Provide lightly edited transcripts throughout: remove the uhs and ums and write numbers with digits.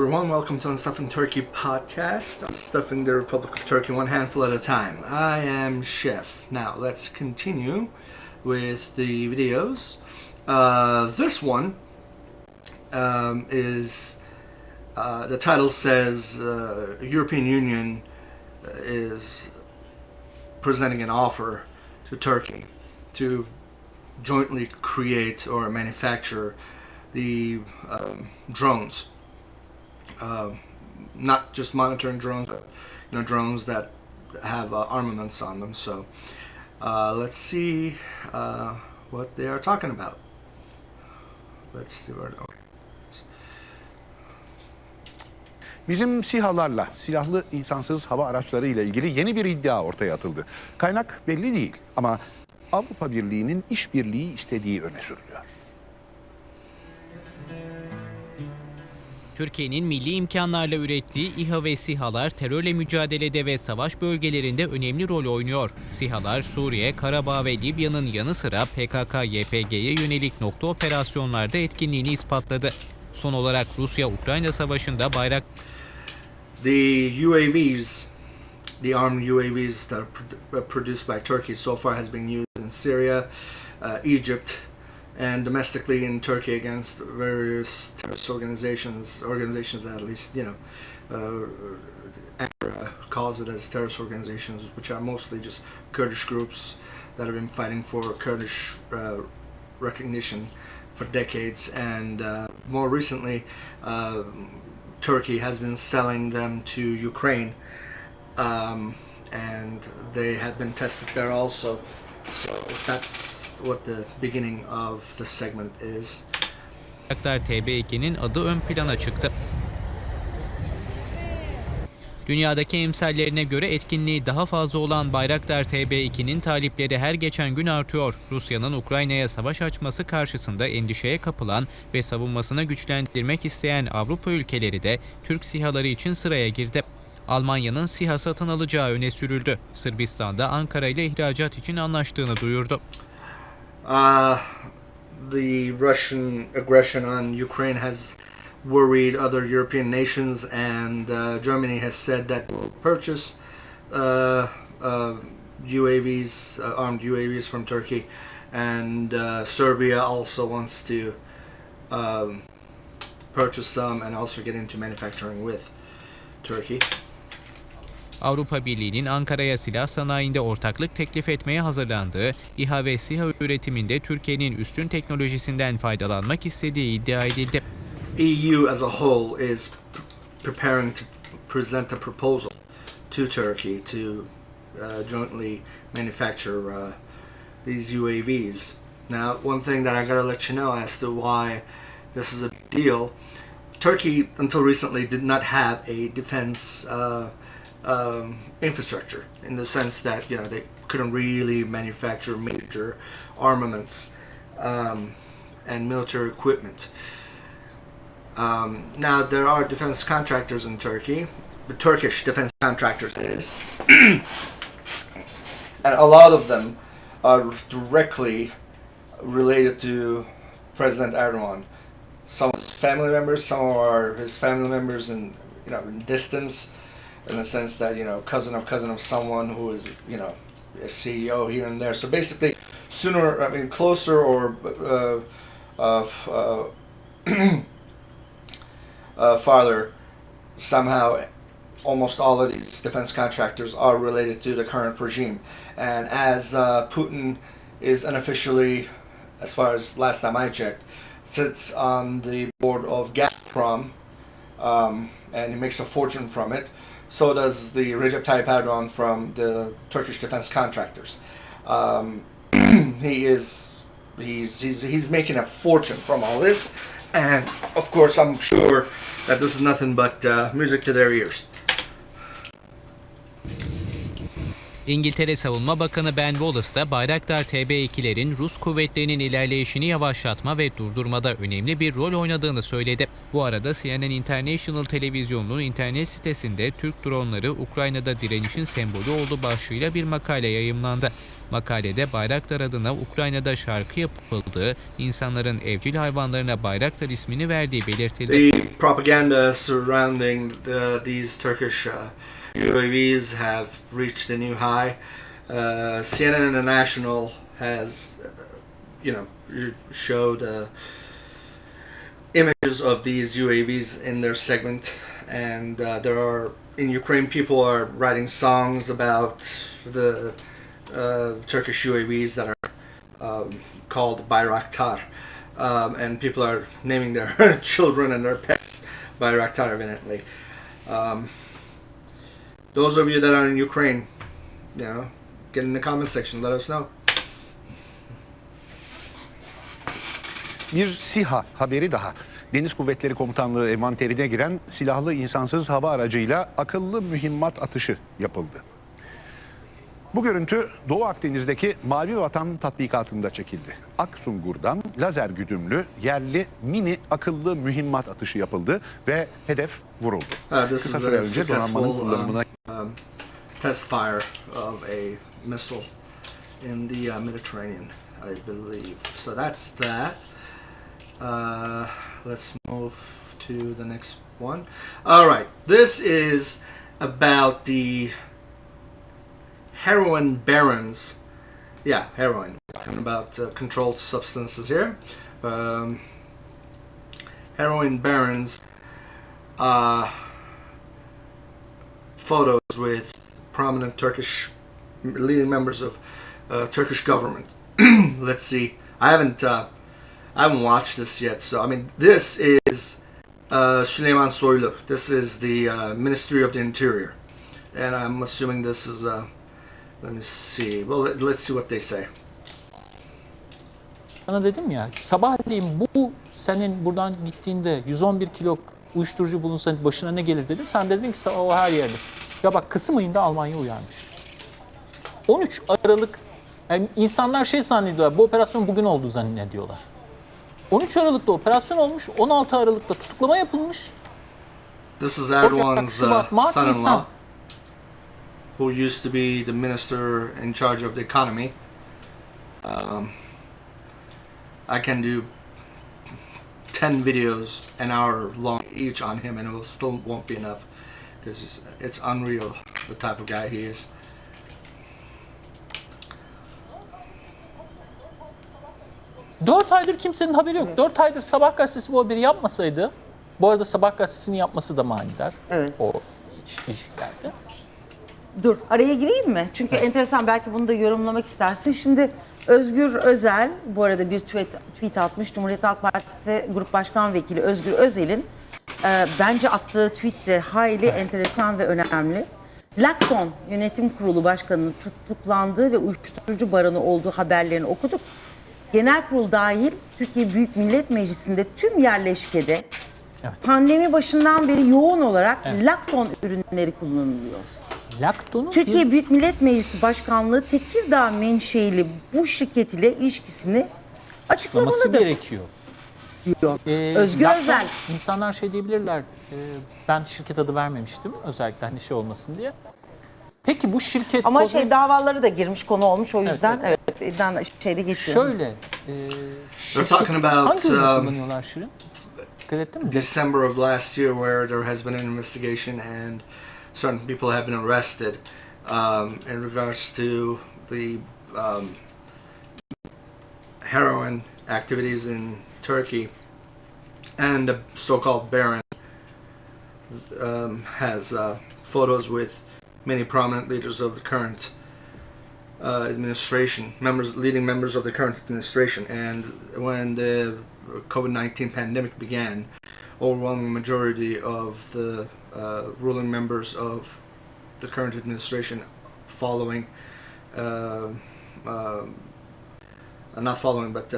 Everyone, welcome to Unstuffing Turkey podcast. Stuffing the Republic of Turkey one handful at a time. I am Chef. Now let's continue with the videos. This one is the title says European Union is presenting an offer to Turkey to jointly create or manufacture the drones. Not just monitoring drones, but drones that have armaments on them. So let's see what they are talking about. Let's see where. Okay. Bizim SİHA'larla, silahlı insansız hava araçları ile ilgili yeni bir iddia ortaya atıldı. Kaynak belli değil ama Avrupa Birliği'nin işbirliği istediği öne sürülüyor. Türkiye'nin milli imkanlarla ürettiği İHA ve SİHA'lar terörle mücadelede ve savaş bölgelerinde önemli rol oynuyor. SİHA'lar Suriye, Karabağ ve Libya'nın yanı sıra PKK-YPG'ye yönelik nokta operasyonlarda etkinliğini ispatladı. Son olarak Rusya-Ukrayna savaşında The UAVs, the armed UAVs that are produced by Turkey so far has been used in Syria, Egypt, and domestically in Turkey against various terrorist organizations that at least Ankara calls it as terrorist organizations, which are mostly just Kurdish groups that have been fighting for Kurdish recognition for decades, and more recently Turkey has been selling them to Ukraine, and they have been tested there also. So that's what the beginning of the segment is. Bayraktar TB2'nin adı ön plana çıktı. Dünyadaki emsallerine göre etkinliği daha fazla olan Bayraktar TB2'nin talipleri her geçen gün artıyor. Rusya'nın Ukrayna'ya savaş açması karşısında endişeye kapılan ve savunmasını güçlendirmek isteyen Avrupa ülkeleri de Türk SİHA'ları için sıraya girdi. Almanya'nın SİHA satın alacağı öne sürüldü. Sırbistan'da Ankara ile ihracat için anlaştığını duyurdu. The Russian aggression on Ukraine has worried other European nations, and Germany has said that it will purchase UAVs, armed UAVs from Turkey, and Serbia also wants to purchase some and also get into manufacturing with Turkey. Avrupa Birliği'nin Ankara'ya silah sanayinde ortaklık teklif etmeye hazırlandığı, İHA ve SİHA üretiminde Türkiye'nin üstün teknolojisinden faydalanmak istediği iddia edildi. EU as a whole is preparing to present a proposal to Turkey to jointly manufacture these UAVs. Now, one thing that I gotta let you know as to why this is a big deal, Turkey until recently did not have a defense infrastructure, in the sense that they couldn't really manufacture major armaments and military equipment. Now there are defense contractors in Turkey, the Turkish defense contractors is, and a lot of them are directly related to President Erdogan. Some of his family members, some are his family members in distance, in the sense that cousin of someone who is a CEO here and there. So basically, closer or farther, somehow almost all of these defense contractors are related to the current regime. And as Putin is unofficially, as far as last time I checked, sits on the board of Gazprom, and he makes a fortune from it, so does the Recep Tayyip Erdogan from the Turkish defense contractors. He's making a fortune from all this, and of course I'm sure that this is nothing but music to their ears. İngiltere Savunma Bakanı Ben Wallace da Bayraktar TB2'lerin Rus kuvvetlerinin ilerleyişini yavaşlatma ve durdurmada önemli bir rol oynadığını söyledi. Bu arada CNN International televizyonunun internet sitesinde Türk dronları Ukrayna'da direnişin sembolü olduğu başlığıyla bir makale yayımlandı. Makalede Bayraktar adına Ukrayna'da şarkı yapıldığı, insanların evcil hayvanlarına Bayraktar ismini verdiği belirtildi. The propaganda surrounding these Turkish UAVs have reached a new high. CNN International has, showed images of these UAVs in their segment, and there are in Ukraine people are writing songs about the Turkish UAVs that are called Bayraktar, and people are naming their children and their pets Bayraktar evidently. Those of you that are in Ukraine, get in the comment section, let us know. Bir SİHA haberi daha. Deniz Kuvvetleri Komutanlığı envanterine giren silahlı insansız hava aracıyla akıllı mühimmat atışı yapıldı. Bu görüntü Doğu Akdeniz'deki Mavi Vatan tatbikatında çekildi. Aksungur'dan lazer güdümlü yerli mini akıllı mühimmat atışı yapıldı ve hedef vuruldu. Kısa süre önce donanmanın kullanımına test fire of a missile in the Mediterranean, I believe. So that's that. Let's move to the next one. All right, this is about the heroin barons. Yeah, heroin. Talking about controlled substances here. Heroin barons. Photos with prominent Turkish leading members of Turkish government. Let's see. I haven't watched this yet. So I mean, this is Süleyman Soylu. This is the Ministry of the Interior, and I'm assuming this is. Let me see. Well, let's see what they say. Sana dedim ya, sabahleyin bu senin buradan gittiğinde 111 kilo uyuşturucu bulunsa başına ne gelir dedin. Sen dedin ki o her yerde. Ya bak, Kasım ayında Almanya uyarmış. 13 Aralık, yani insanlar zannediyorlar, bu operasyon bugün oldu zannediyorlar. 13 Aralık'ta operasyon olmuş, 16 Aralık'ta tutuklama yapılmış. This is Erdogan's son-in-law, who used to be the minister in charge of the economy. I can do 10 videos an hour long each on him, and it still won't be enough because it's unreal the type of guy he is. Dört aydır kimsenin haberi yok. 4 aydır Sabah gazetesi bu haberi yapmasaydı, bu arada Sabah gazetesinin yapması da manidar. Evet. O ilişkilerde. Dur, araya gireyim mi? Çünkü enteresan, belki bunu da yorumlamak istersin. Şimdi Özgür Özel bu arada bir tweet atmış. Cumhuriyet Halk Partisi Grup Başkan Vekili Özgür Özel'in bence attığı tweet de hayli enteresan ve önemli. Lakton Yönetim Kurulu Başkanı'nın tutuklandığı ve uyuşturucu baronu olduğu haberlerini okuduk. Genel kurul dahil Türkiye Büyük Millet Meclisi'nde tüm yerleşkede pandemi başından beri yoğun olarak lakton ürünleri kullanılıyor. Laktonun Türkiye Büyük Millet Meclisi Başkanlığı Tekirdağ menşeili bu şirket ile ilişkisini açıklamalıdır gerekiyor. Diyor. Özgür Özel. İnsanlar diyebilirler, ben şirket adı vermemiştim özellikle hani olmasın diye. Peki bu şirket... Ama davaları da girmiş, konu olmuş, o yüzden şeyde geçiyor. Şöyle, talking about, hangi ürünü kullanıyorlar Şirin? Dikkat ettin mi? December of last year, where there has been an investigation and certain people have been arrested in regards to the heroin activities in Turkey, and the so-called Baron has photos with many prominent leaders of the current administration, leading members of the current administration. And when the COVID-19 pandemic began, overwhelming majority of the ruling members of the current administration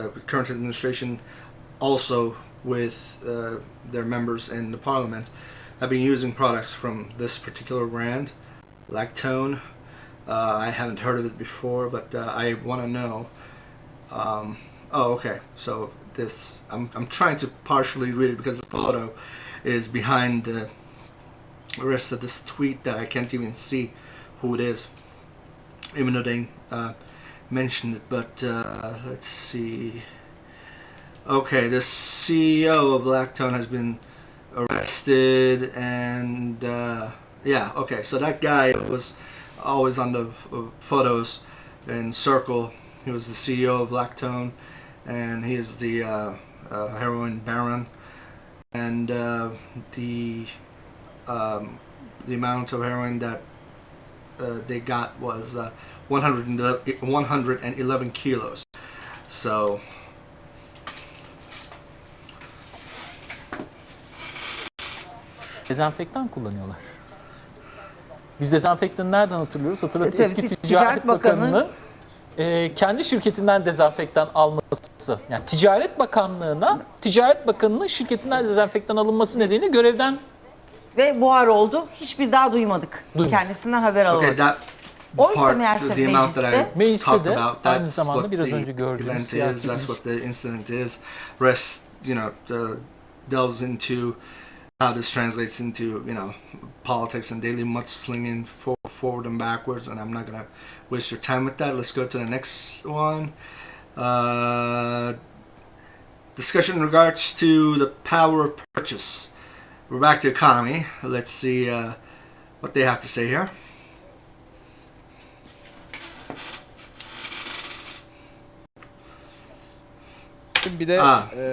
the current administration, also with their members in the parliament, have been using products from this particular brand, Lactone, I haven't heard of it before, but I want to know. Okay. So this, I'm trying to partially read it because the photo is behind the rest of this tweet that I can't even see who it is, even though they mentioned it. But let's see. Okay, the CEO of Lactone has been arrested, and yeah, okay, so that guy was always on the photos in Circle. He was the CEO of Lactone, and he is the heroin baron, and the amount of heroin that they got was 111 kilos. So Dezenfektan kullanıyorlar. Biz dezenfektanı nereden hatırlıyoruz? Hatırlat, Tabii, eski Ticaret Ticaret Bakanı- Bakanı'nın kendi şirketinden dezenfektan alması. Yani Ticaret Bakanı'nın şirketinden dezenfektan alınması nedeniyle görevden Ve buhar oldu. Hiçbir daha duymadık. Duymadık. Kendisinden haber okay, alamadık. that Oysa part, meğerse the amount that I Mecliste talked de about, aynı that's zamanda what biraz the önce gördüğümüz event is, siyasi that's what the incident is. Rest, delves into how this translates into, politics and daily mudslinging forward and backwards, and I'm not going to waste your time with that. Let's go to the next one. Discussion in regards to the power of purchase. We're back to economy. Let's see what they have to say here. Bir de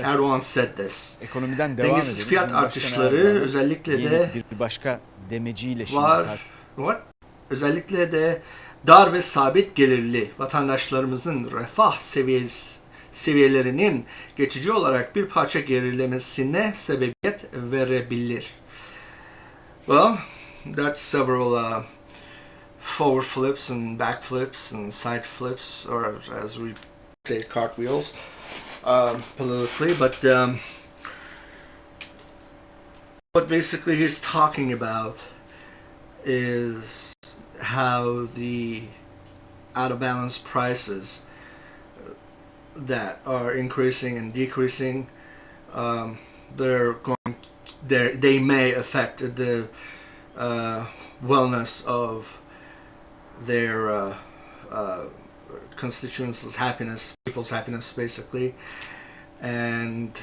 Erdogan said this. ekonomiden devam Dengesiz edelim. fiyat Cumhurbaşkanı artışları Erdoğan'ın özellikle yeni de bir başka demeciyle şimdi özellikle de dar ve sabit gelirli vatandaşlarımızın refah seviyelerinin geçici olarak bir parça gerilemesine sebebiyet verebilir. Well, that's several forward flips and back flips and side flips, or as we say, cartwheels, politically. But what basically he's talking about is how the out of balance prices that are increasing and decreasing, they may affect the wellness of their constituents' happiness, people's happiness, basically, and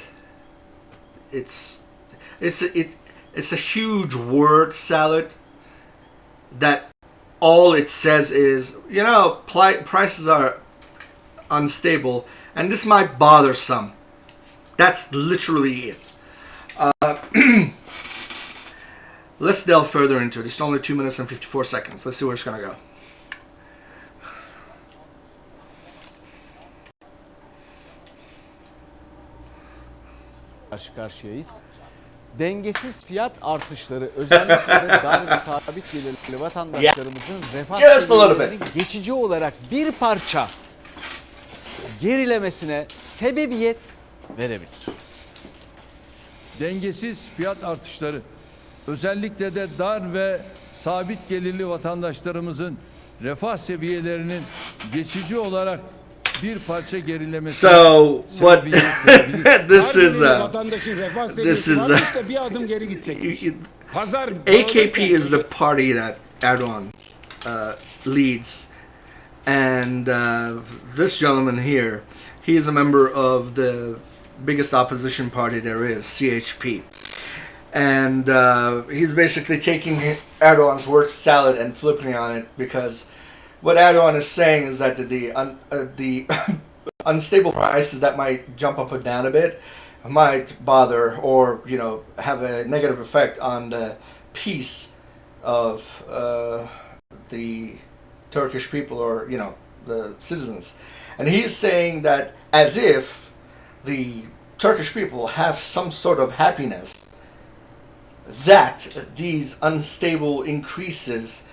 it's a huge word salad that all it says is, prices are unstable and this might bother some. That's literally it. Let's delve further into it. It's only 2 minutes and 54 seconds. Let's see where it's going to go. Karşı karşıyayız. Dengesiz fiyat artışları özellikle de dar ve sabit gelirli vatandaşlarımızın refah Just a little seviyelerinin geçici olarak bir parça gerilemesine sebebiyet verebilir. Dengesiz fiyat artışları özellikle de dar ve sabit gelirli vatandaşlarımızın refah seviyelerinin geçici olarak bir parça gerilemesi. So what this is vatandaşın refah seviyesi var, işte bir adım geri gidecek. AKP is the party that Erdogan leads, and this gentleman here, he is a member of the biggest opposition party there is, CHP, and he's basically taking Erdogan's word salad and flipping on it, because what Erdogan is saying is that the unstable prices that might jump up and down a bit might bother or have a negative effect on the peace of the Turkish people or the citizens, and he's saying that as if the Turkish people have some sort of happiness that these unstable increases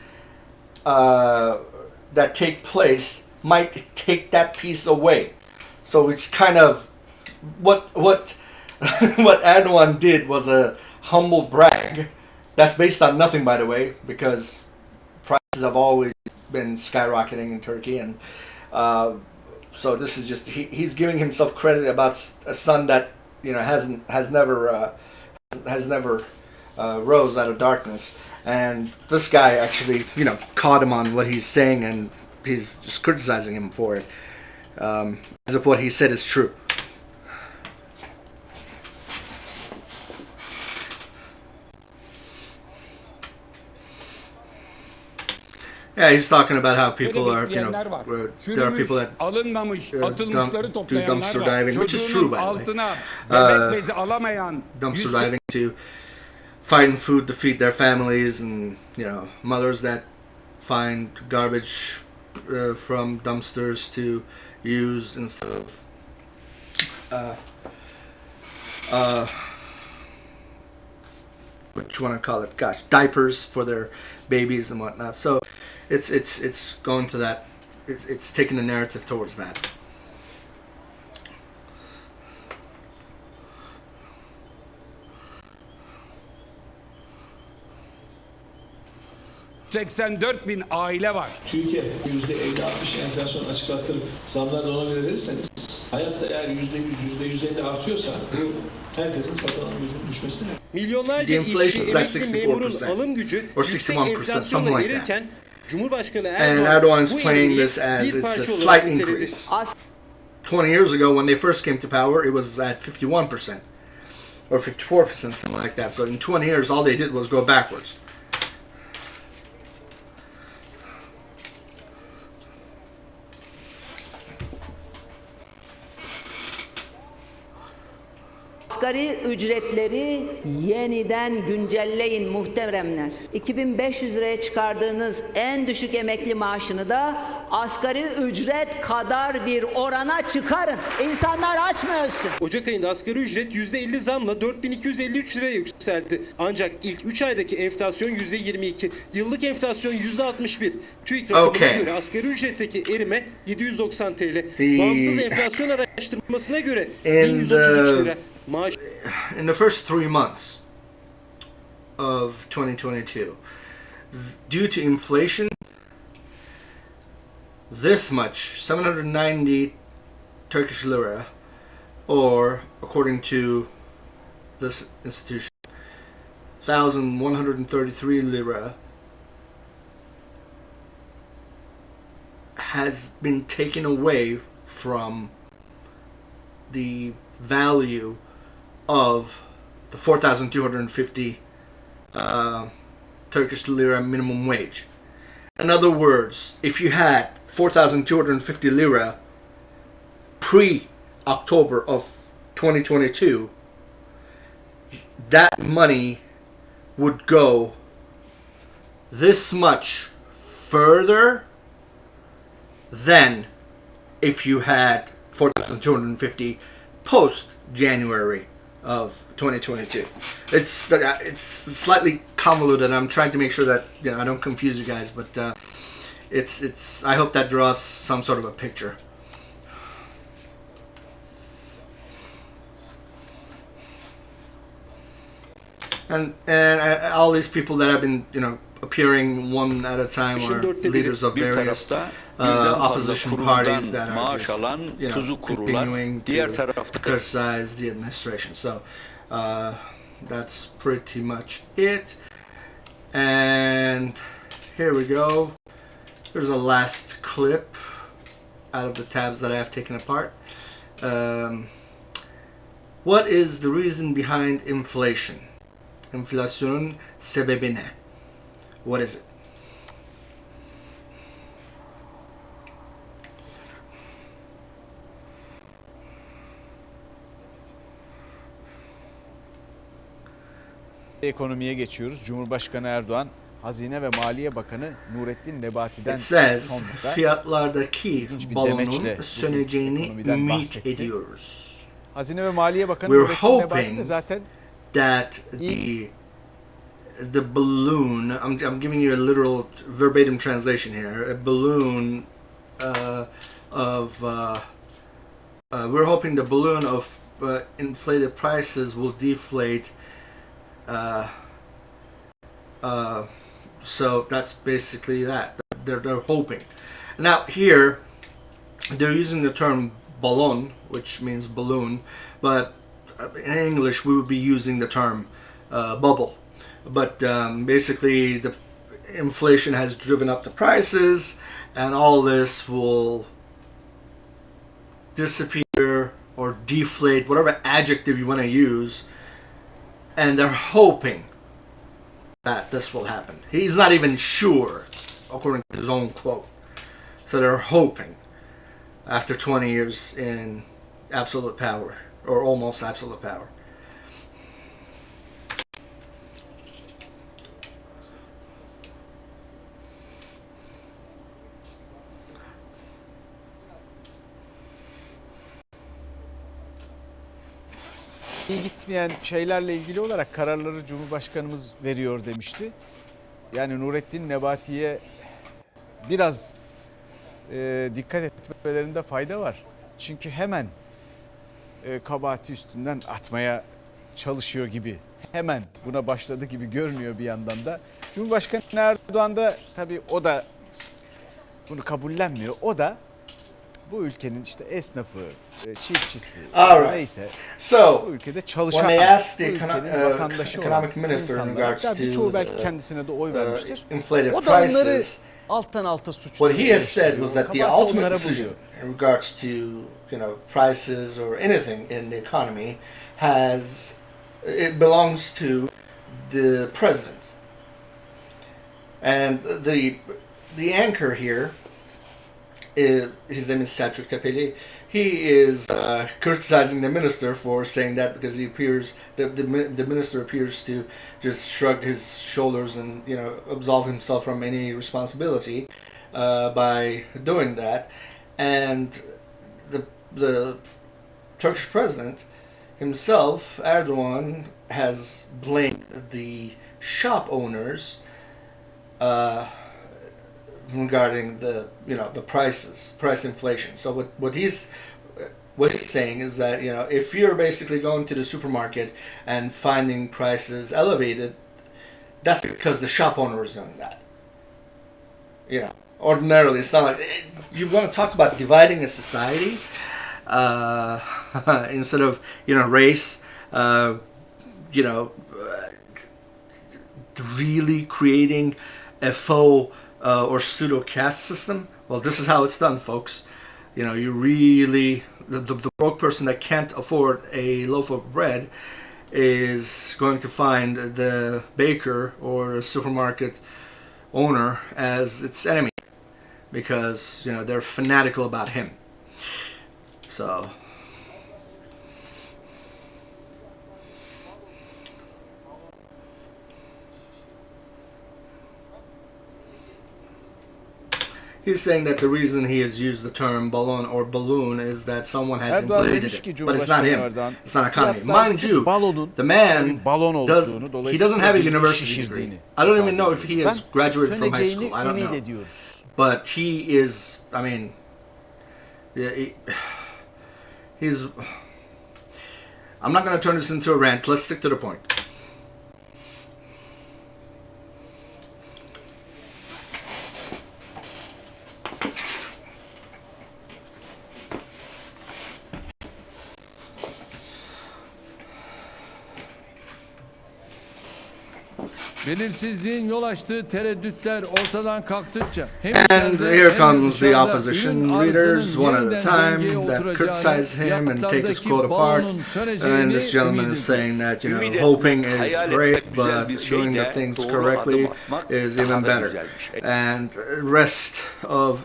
that take place might take that piece away. So it's kind of what what Erdogan did was a humble brag. That's based on nothing, by the way, because prices have always been skyrocketing in Turkey, and so this is just he's giving himself credit about a sun that has never rose out of darkness, and this guy actually caught him on what he's saying, and he's just criticizing him for it, as if what he said is true. Yeah, he's talking about how people are, there are people that alınmamış, do atılmışları toplayanlar dumpster var. diving, which is true, by the way. Altına bebek bezi alamayan Dumpster diving to find food to feed their families, and mothers that find garbage from dumpsters to use instead of what you want to call it? Gosh, diapers for their babies and whatnot. So it's going to that. It's taking the narrative towards that. ...84.000 aile var. Türkiye %50-60 enflasyon açıklattırıp zamlarla ona göre verirseniz hayatta eğer %100, %150 artıyorsa bu herkesin satın alım gücünün düşmesine. Milyonlarca işçi, emekli memurun alım gücü yüksek enflasyonla erirken Cumhurbaşkanı Erdogan is playing this as it's a slight increase. 20 years ago, when they first came to power, it was at 51% or 54%, something like that. So in 20 years, all they did was go backwards. Asgari ücretleri yeniden güncelleyin muhteremler. 2500 liraya çıkardığınız en düşük emekli maaşını da asgari ücret kadar bir orana çıkarın. İnsanlar aç mı ölsün? Ocak ayında asgari ücret %50 zamla 4253 liraya yükseldi. Ancak ilk 3 aydaki enflasyon %22, yıllık enflasyon %61. TÜİK rakamına göre asgari ücretteki erime 790 TL. Bağımsız enflasyon araştırmasına göre 1133 lira. In the first 3 months of 2022, due to inflation, this much, 790 Turkish lira, or according to this institution, 1,133 lira, has been taken away from the value of the 4,250 Turkish lira minimum wage. In other words, if you had 4,250 lira pre-October of 2022, that money would go this much further than if you had 4,250 post-January of 2022. It's slightly convoluted. I'm trying to make sure that I don't confuse you guys, but it's I hope that draws some sort of a picture. And all these people that have been appearing one at a time are leaders of various opposition parties that are just continuing to criticize the administration. So that's pretty much it. And here we go. Here's a last clip out of the tabs that I have taken apart. What is the reason behind inflation? Enflasyonun sebebi ne? What is it? Ekonomiye geçiyoruz. Cumhurbaşkanı Erdoğan, Hazine ve Maliye Bakanı Nurettin Nebati'den It says fiyatlardaki balonun söneceğini ümit ediyoruz. Hazine ve Maliye Bakanı We're Nurettin Nebati de hoping zaten that the balloon, I'm giving you a literal verbatim translation here, a balloon we're hoping the balloon of inflated prices will deflate So that's basically that. They're hoping. Now here, they're using the term balon, which means balloon, but in English we would be using the term bubble. But basically, the inflation has driven up the prices, and all this will disappear or deflate, whatever adjective you want to use, and they're hoping that this will happen. He's not even sure, according to his own quote. So they're hoping, after 20 years in absolute power, or almost absolute power. İyi gitmeyen şeylerle ilgili olarak kararları Cumhurbaşkanımız veriyor demişti. Yani Nurettin Nebati'ye biraz dikkat etmelerinde fayda var. Çünkü hemen kabahati üstünden atmaya çalışıyor gibi. Hemen buna başladı gibi görünüyor bir yandan da. Cumhurbaşkanı Erdoğan da tabii o da bunu kabullenmiyor. O da bu ülkenin işte esnafı, çiftçisi, neyse bu ülkede çalışan, bu ülkenin vatandaşı olan insanlar, hatta birçoğu belki kendisine de oy vermiştir. O da onları alttan alta suçluyor. What he has said was that the ultimate decision in regards to, prices or anything in the economy it belongs to the president. And the anchor here, his name is Selçuk Tepeli. He is criticizing the minister for saying that, because the minister appears to just shrug his shoulders and absolve himself from any responsibility by doing that. And the Turkish president himself, Erdogan, has blamed the shop owners regarding the price inflation. So what he's saying is that if you're basically going to the supermarket and finding prices elevated, that's because the shop owner is doing that. Ordinarily, it's not like you want to talk about dividing a society instead of race. Really creating a faux or pseudo caste system. Well, this is how it's done, folks. You really the broke person that can't afford a loaf of bread is going to find the baker or supermarket owner as its enemy, because they're fanatical about him. So he's saying that the reason he has used the term balloon or balloon is that someone has inflated it, but it's not him. It's not economy. Mind you, the man doesn't have a university degree. I don't even know if he has graduated from high school. I don't know. But he is. I mean, he's. I'm not going to turn this into a rant. Let's stick to the point. Belirsizliğin yol açtığı tereddütler ortadan kalktıkça and here comes the opposition leaders one at a time that criticize him and take his quote apart. And this gentleman is saying that hoping is great, but doing the things correctly is even better. And rest of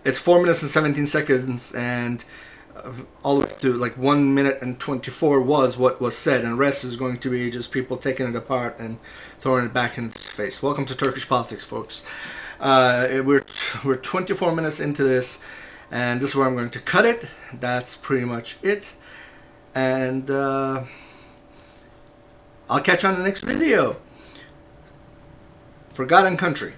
it's 4 minutes and 17 seconds, and all the way to like 1 minute and 24 was what was said, and rest is going to be just people taking it apart and throwing it back in its face. Welcome to Turkish politics, folks. We're 24 minutes into this, and this is where I'm going to cut it. That's pretty much it, and I'll catch you on the next video. Forgotten Country.